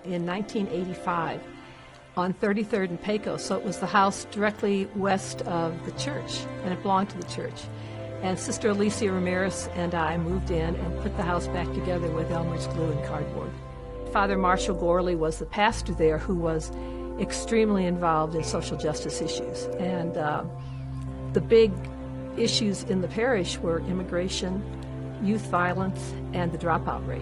in 1985 on 33rd and Pecos. So it was the house directly west of the church, and it belonged to the church. And Sister Alicia Ramirez and I moved in and put the house back together with Elmer's glue and cardboard. Father Marshall Gorley was the pastor there, who was extremely involved in social justice issues. And the big issues in the parish were immigration, youth violence, and the dropout rate.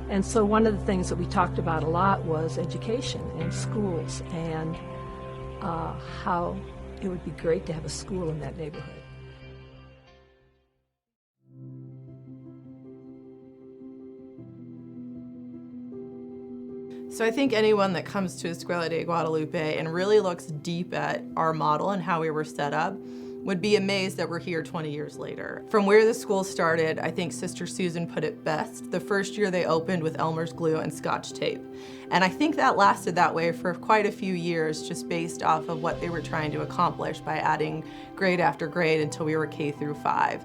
And so one of the things that we talked about a lot was education and schools, and how it would be great to have a school in that neighborhood. So I think anyone that comes to Escuela de Guadalupe and really looks deep at our model and how we were set up would be amazed that we're here 20 years later. From where the school started, I think Sister Susan put it best. The first year they opened with Elmer's glue and Scotch tape. And I think that lasted that way for quite a few years, just based off of what they were trying to accomplish by adding grade after grade until we were K through 5.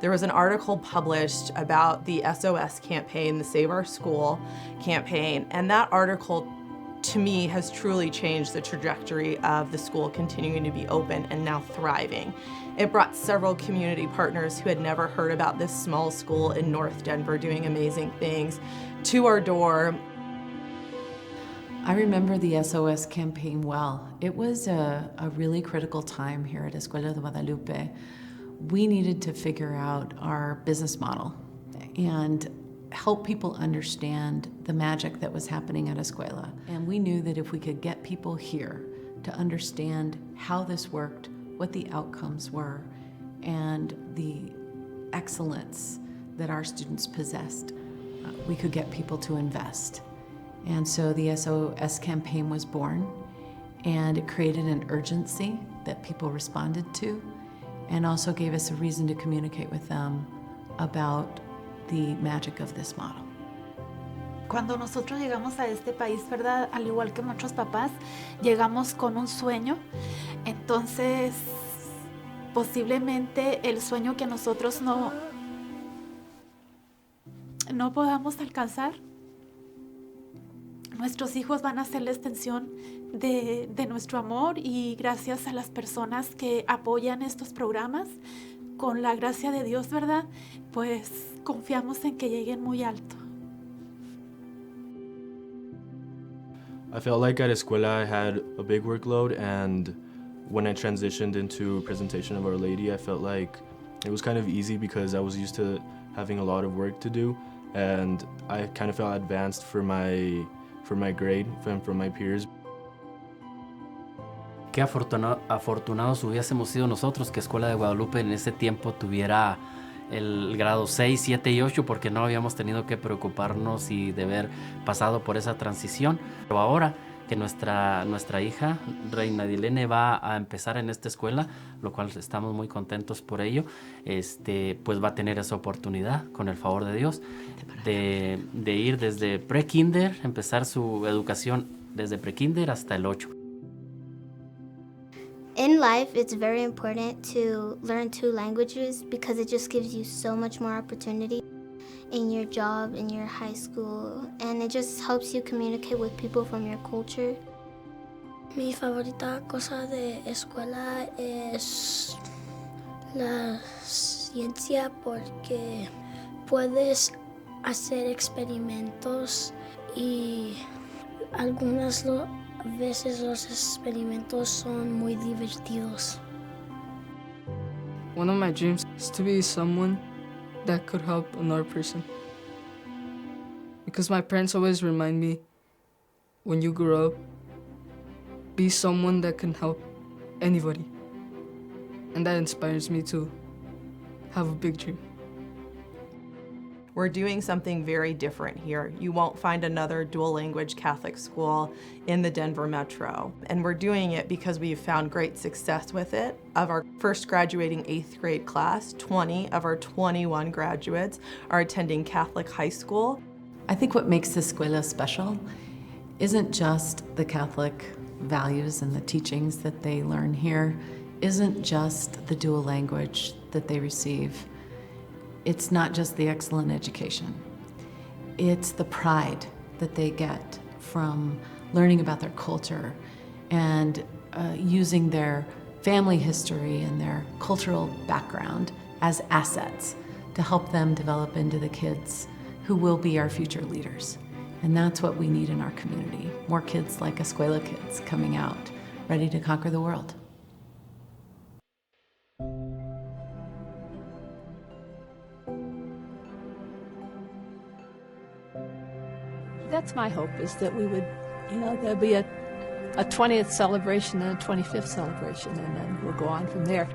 There was an article published about the SOS campaign, the Save Our School campaign, and that article to me has truly changed the trajectory of the school continuing to be open and now thriving. It brought several community partners who had never heard about this small school in North Denver doing amazing things to our door. I remember the SOS campaign well. It was a really critical time here at Escuela de Guadalupe. We needed to figure out our business model and help people understand the magic that was happening at Escuela. And we knew that if we could get people here to understand how this worked, what the outcomes were, and the excellence that our students possessed, we could get people to invest. And so the SOS campaign was born, and it created an urgency that people responded to, and also gave us a reason to communicate with them about the magic of this model. Cuando nosotros llegamos a este país, ¿verdad? Al igual que nuestros papás, llegamos con un sueño. Entonces, posiblemente el sueño que nosotros no podamos alcanzar, nuestros hijos van a ser la extensión de nuestro amor, y gracias a las personas que apoyan estos programas, con la gracia de Dios, ¿verdad? Pues confiamos en que lleguen muy alto. I felt like at Escuela I had a big workload, and when I transitioned into presentation of Our Lady, I felt like it was kind of easy because I was used to having a lot of work to do, and I kind of felt advanced for my grade from my peers. Qué afortunados hubiésemos sido nosotros que Escuela de Guadalupe en ese tiempo tuviera el grado 6, 7 y 8, porque no habíamos tenido que preocuparnos y de haber pasado por esa transición. Pero ahora que nuestra hija, Reina Dilene, va a empezar en esta escuela, lo cual estamos muy contentos por ello, pues va a tener esa oportunidad, con el favor de Dios, de ir desde pre-kinder, empezar su educación desde pre-kinder hasta el 8. In life, it's very important to learn 2 languages because it just gives you so much more opportunity in your job, in your high school, and it just helps you communicate with people from your culture. Mi favorita cosa de escuela es la ciencia porque puedes hacer experimentos y algunas veces los experimentos son muy divertidos. One of my dreams is to be someone that could help another person. Because my parents always remind me, when you grow up, be someone that can help anybody. And that inspires me to have a big dream. We're doing something very different here. You won't find another dual language Catholic school in the Denver metro. And we're doing it because we've found great success with it. Of our first graduating 8th grade class, 20 of our 21 graduates are attending Catholic high school. I think what makes the escuela special isn't just the Catholic values and the teachings that they learn here, isn't just the dual language that they receive. It's not just the excellent education. It's the pride that they get from learning about their culture and using their family history and their cultural background as assets to help them develop into the kids who will be our future leaders. And that's what we need in our community. More kids like Escuela kids coming out, ready to conquer the world. That's my hope, is that we would, there'll be a 20th celebration and a 25th celebration, and then we'll go on from there.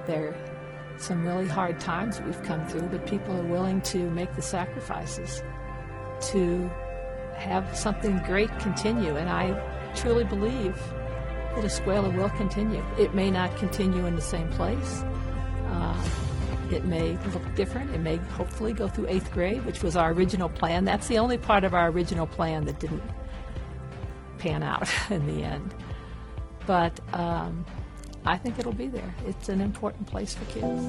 There are some really hard times we've come through, but people are willing to make the sacrifices to have something great continue, and I truly believe that Escuela will continue. It may not continue in the same place. It may look different. It may hopefully go through 8th grade, which was our original plan. That's the only part of our original plan that didn't pan out in the end. But I think it'll be there. It's an important place for kids.